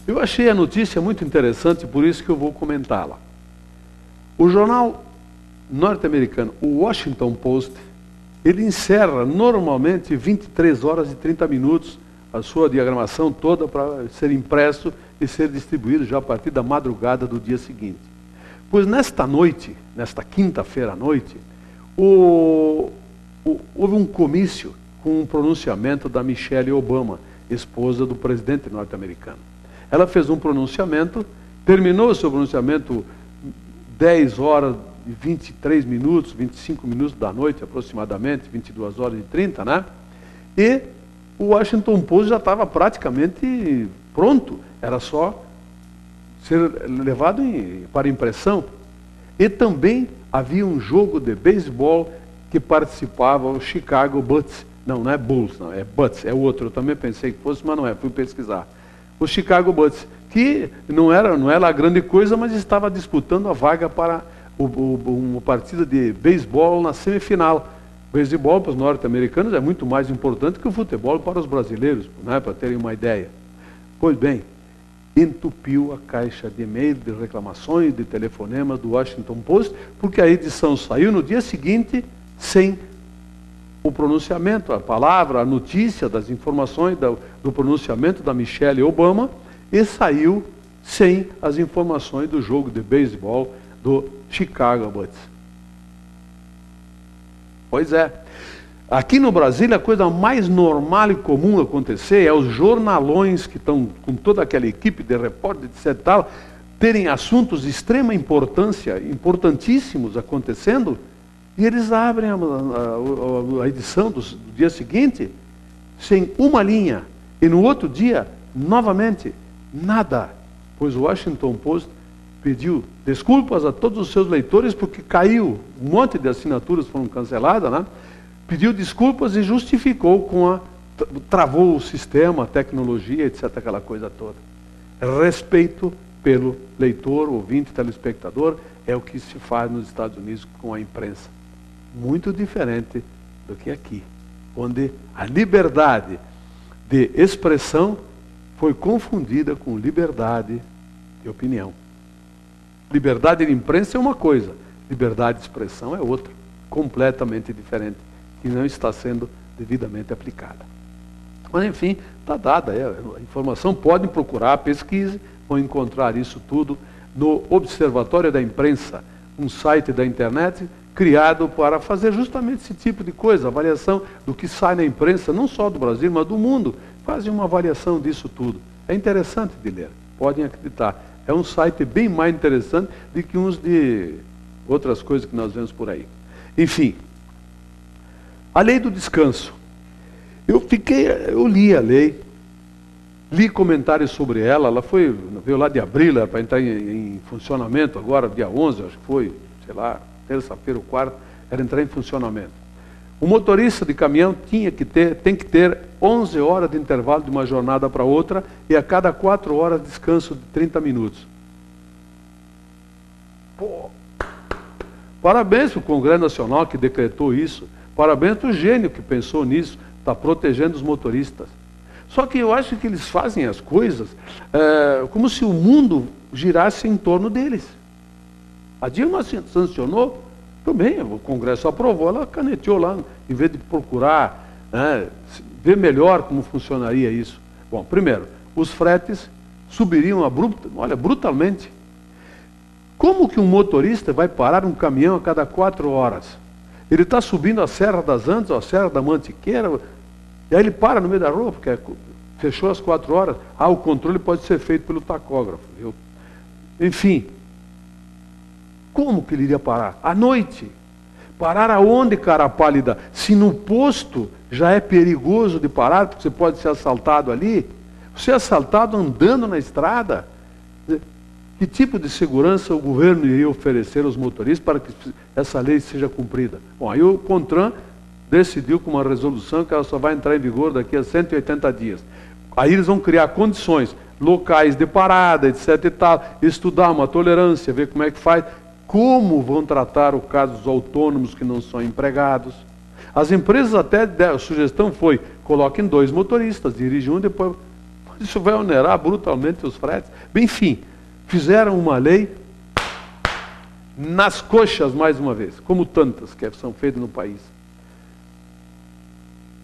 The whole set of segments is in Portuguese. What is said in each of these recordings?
Eu achei a notícia muito interessante, por isso que eu vou comentá-la. O jornal norte-americano, o Washington Post, ele encerra normalmente 23 horas e 30 minutos a sua diagramação toda para ser impresso e ser distribuído já a partir da madrugada do dia seguinte. Pois nesta noite, nesta quinta-feira à noite, houve um comício com um pronunciamento da Michelle Obama, esposa do presidente norte-americano. Ela fez um pronunciamento, terminou o seu pronunciamento 10 horas e 23 minutos, 25 minutos da noite aproximadamente, 22 horas e 30, né? E o Washington Post já estava praticamente pronto, era só ser levado para impressão. E também havia um jogo de beisebol que participava o Chicago Bulls. Não é Bulls, não, é Bulls, é outro. Eu também pensei que fosse, mas não é, fui pesquisar. O Chicago Bulls, que não era a grande coisa, mas estava disputando a vaga para uma partida de beisebol na semifinal. O beisebol para os norte-americanos é muito mais importante que o futebol para os brasileiros, né, para terem uma ideia. Pois bem, entupiu a caixa de e-mail, de reclamações, de telefonemas do Washington Post, porque a edição saiu no dia seguinte sem o pronunciamento, a palavra, a notícia das informações do pronunciamento da Michelle Obama, e saiu sem as informações do jogo de beisebol do Chicago Bulls. Pois é. Aqui no Brasil, a coisa mais normal e comum acontecer é os jornalões que estão com toda aquela equipe de repórter, etc. Tal, terem assuntos de extrema importância, importantíssimos acontecendo, e eles abrem a edição do dia seguinte sem uma linha. E no outro dia, novamente, nada. Pois o Washington Post pediu desculpas a todos os seus leitores, porque caiu, um monte de assinaturas foram canceladas, né? Pediu desculpas e justificou travou o sistema, a tecnologia, etc., aquela coisa toda. Respeito pelo leitor, ouvinte, telespectador, é o que se faz nos Estados Unidos com a imprensa. Muito diferente do que aqui, onde a liberdade de expressão foi confundida com liberdade de opinião. Liberdade de imprensa é uma coisa, liberdade de expressão é outra, completamente diferente, que não está sendo devidamente aplicada. Mas, enfim, está dada a informação, podem procurar, pesquise, vão encontrar isso tudo no Observatório da Imprensa, um site da internet criado para fazer justamente esse tipo de coisa, avaliação do que sai na imprensa, não só do Brasil, mas do mundo. Fazem uma avaliação disso tudo. É interessante de ler, podem acreditar. É um site bem mais interessante do que uns de outras coisas que nós vemos por aí. Enfim, a lei do descanso. Eu li a lei, li comentários sobre ela, veio lá de abril, era para entrar em funcionamento agora, dia 11, acho que foi, sei lá, terça-feira ou quarta, era entrar em funcionamento. O motorista de caminhão tem que ter 11 horas de intervalo de uma jornada para outra e a cada 4 horas descanso de 30 minutos. Pô, parabéns para o Congresso Nacional que decretou isso, parabéns para o gênio que pensou nisso, está protegendo os motoristas. Só que eu acho que eles fazem as coisas como se o mundo girasse em torno deles. A Dilma sancionou, também, o Congresso aprovou, ela caneteou lá, em vez de procurar ver melhor como funcionaria isso. Bom, primeiro, os fretes subiriam brutalmente. Como que um motorista vai parar um caminhão a cada 4 horas? Ele está subindo a Serra das Antas, ou a Serra da Mantiqueira, e aí ele para no meio da rua, porque fechou às 4 horas. O controle pode ser feito pelo tacógrafo, viu? Enfim, como que ele iria parar? À noite. Parar aonde, cara pálida? Se no posto já é perigoso de parar, porque você pode ser assaltado ali, você é assaltado andando na estrada. Que tipo de segurança o governo iria oferecer aos motoristas para que essa lei seja cumprida? Bom, aí o CONTRAN decidiu com uma resolução que ela só vai entrar em vigor daqui a 180 dias. Aí eles vão criar condições, locais de parada, etc. e tal, estudar uma tolerância, ver como é que faz, como vão tratar o caso dos autônomos que não são empregados. As empresas até, a sugestão foi, coloquem 2 motoristas, dirige um, depois Isso vai onerar brutalmente os fretes. Bem, enfim, fizeram uma lei nas coxas mais uma vez, como tantas que são feitas no país.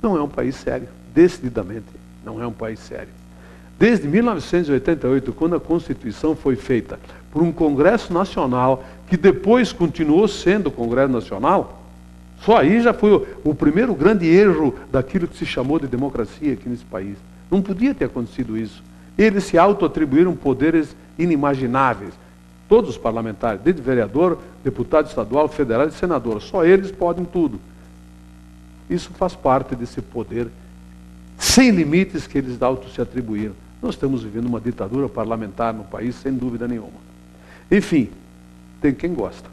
Não é um país sério, decididamente não é um país sério. Desde 1988, quando a Constituição foi feita por um Congresso Nacional, que depois continuou sendo o Congresso Nacional, só aí já foi o primeiro grande erro daquilo que se chamou de democracia aqui nesse país. Não podia ter acontecido isso. Eles se auto-atribuíram poderes inimagináveis. Todos os parlamentares, desde vereador, deputado estadual, federal e senador, só eles podem tudo. Isso faz parte desse poder sem limites que eles auto se atribuíram. Nós estamos vivendo uma ditadura parlamentar no país, sem dúvida nenhuma. Enfim, tem quem gosta.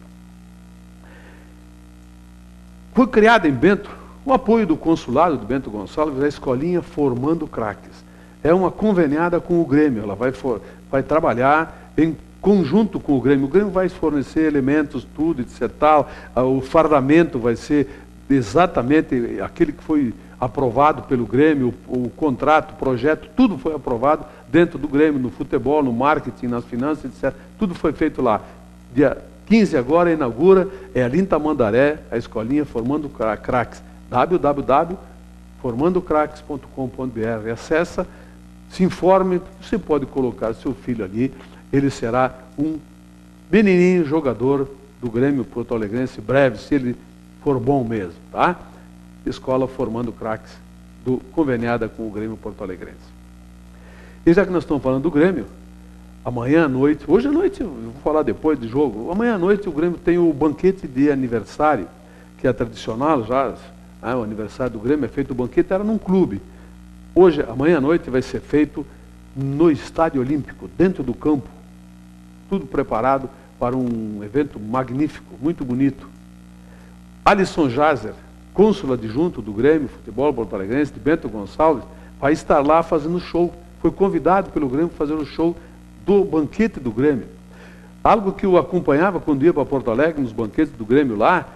Foi criada em Bento, o apoio do consulado de Bento Gonçalves, a escolinha Formando Craques. É uma conveniada com o Grêmio, ela vai trabalhar em conjunto com o Grêmio. O Grêmio vai fornecer elementos, tudo, etc. O fardamento vai ser exatamente aquele que foi aprovado pelo Grêmio, o contrato, o projeto, tudo foi aprovado dentro do Grêmio, no futebol, no marketing, nas finanças, etc. Tudo foi feito lá. Dia 15 agora inaugura, é ali em Tamandaré, a escolinha Formando Craques, www.formandocraques.com.br. Acessa, se informe, você pode colocar seu filho ali, ele será um menininho jogador do Grêmio Porto Alegrense, breve, se ele for bom mesmo, tá? Escola Formando Craques, conveniada com o Grêmio Porto Alegrense. E já que nós estamos falando do Grêmio, amanhã à noite, hoje à noite, eu vou falar depois do jogo, amanhã à noite o Grêmio tem o banquete de aniversário, que é tradicional já, o aniversário do Grêmio é feito, o banquete era num clube. Hoje, amanhã à noite, vai ser feito no Estádio Olímpico, dentro do campo, tudo preparado para um evento magnífico, muito bonito. Alisson Jaser, cônsul adjunto do Grêmio Futebol Porto Alegrense, de Bento Gonçalves, vai estar lá fazendo show. Foi convidado pelo Grêmio para fazer o show do banquete do Grêmio. Algo que o acompanhava quando ia para Porto Alegre, nos banquetes do Grêmio lá,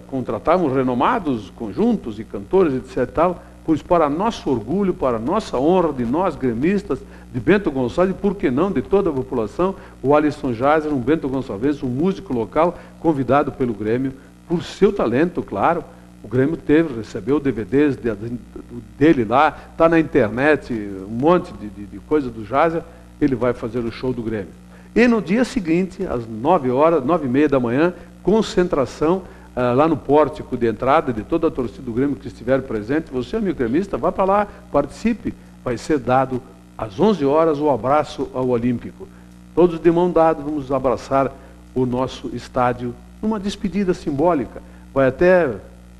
contratavam renomados conjuntos e cantores, etc. Tal, pois para nosso orgulho, para nossa honra de nós gremistas, de Bento Gonçalves, e por que não de toda a população, o Alisson Jaser, um Bento Gonçalves, um músico local, convidado pelo Grêmio, por seu talento, claro. O Grêmio recebeu DVDs dele lá, está na internet, um monte de coisa do Jaser, ele vai fazer o show do Grêmio. E no dia seguinte, às 9h, 9h30 da manhã, concentração lá no pórtico de entrada de toda a torcida do Grêmio que estiver presente. Você, amigo gremista, vá para lá, participe. Vai ser dado às 11h o abraço ao Olímpico. Todos de mão dada vamos abraçar o nosso estádio numa despedida simbólica. Vai até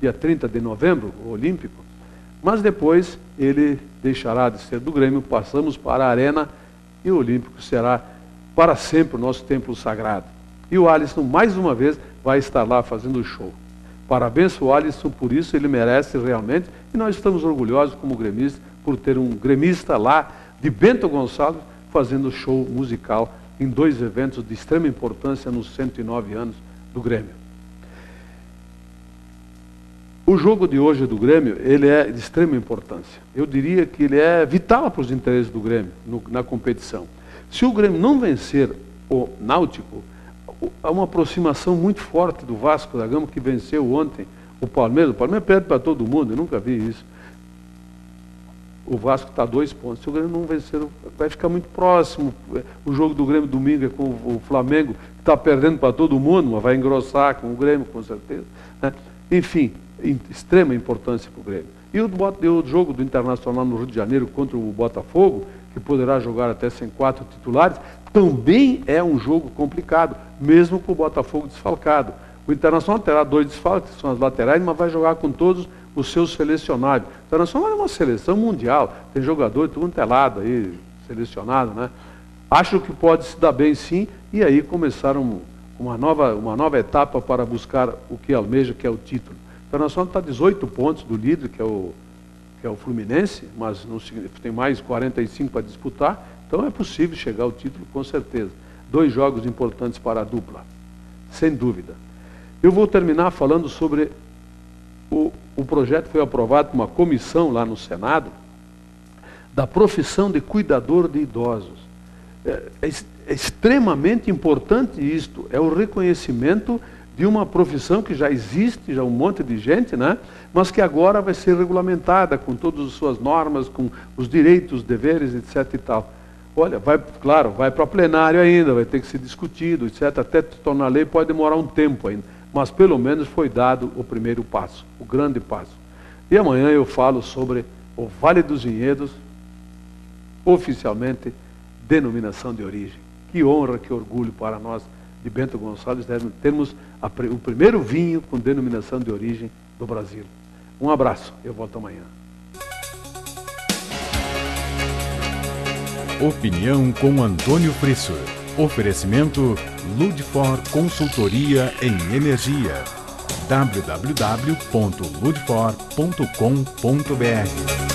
dia 30 de novembro, o Olímpico, mas depois ele deixará de ser do Grêmio, passamos para a Arena e o Olímpico será para sempre o nosso templo sagrado. E o Alisson, mais uma vez, vai estar lá fazendo o show. Parabéns ao Alisson, por isso ele merece realmente, e nós estamos orgulhosos como gremistas por ter um gremista lá de Bento Gonçalves fazendo show musical em 2 eventos de extrema importância nos 109 anos do Grêmio. O jogo de hoje do Grêmio, ele é de extrema importância. Eu diria que ele é vital para os interesses do Grêmio na competição. Se o Grêmio não vencer o Náutico, há uma aproximação muito forte do Vasco da Gama, que venceu ontem o Palmeiras. O Palmeiras perde para todo mundo, eu nunca vi isso. O Vasco está a 2 pontos. Se o Grêmio não vencer, vai ficar muito próximo. O jogo do Grêmio domingo é com o Flamengo, que está perdendo para todo mundo, mas vai engrossar com o Grêmio, com certeza, né? Enfim, extrema importância para o Grêmio. E o jogo do Internacional no Rio de Janeiro contra o Botafogo, que poderá jogar até sem 4 titulares, também é um jogo complicado, mesmo com o Botafogo desfalcado. O Internacional terá 2 desfalques, que são as laterais, mas vai jogar com todos os seus selecionados. O Internacional é uma seleção mundial, tem jogador de tudo telado aí, selecionado, né? Acho que pode se dar bem sim, e aí começar uma nova etapa para buscar o que almeja, que é o título. O Internacional está a 18 pontos do líder, que é o Fluminense, mas não tem mais 45 para disputar, então é possível chegar ao título com certeza. 2 jogos importantes para a dupla, sem dúvida. Eu vou terminar falando sobre o projeto que foi aprovado por uma comissão lá no Senado, da profissão de cuidador de idosos. É extremamente importante isto, é o reconhecimento de uma profissão que já existe, já um monte de gente, né? Mas que agora vai ser regulamentada com todas as suas normas, com os direitos, os deveres, etc. e tal. Olha, claro, vai para plenário ainda, vai ter que ser discutido, etc. Até se tornar lei pode demorar um tempo ainda, mas pelo menos foi dado o primeiro passo, o grande passo. E amanhã eu falo sobre o Vale dos Vinhedos, oficialmente denominação de origem. Que honra, que orgulho para nós de Bento Gonçalves termos o primeiro vinho com denominação de origem do Brasil. Um abraço, eu volto amanhã. Opinião com Antônio Frisso. Oferecimento Ludfor Consultoria em Energia. www.ludfor.com.br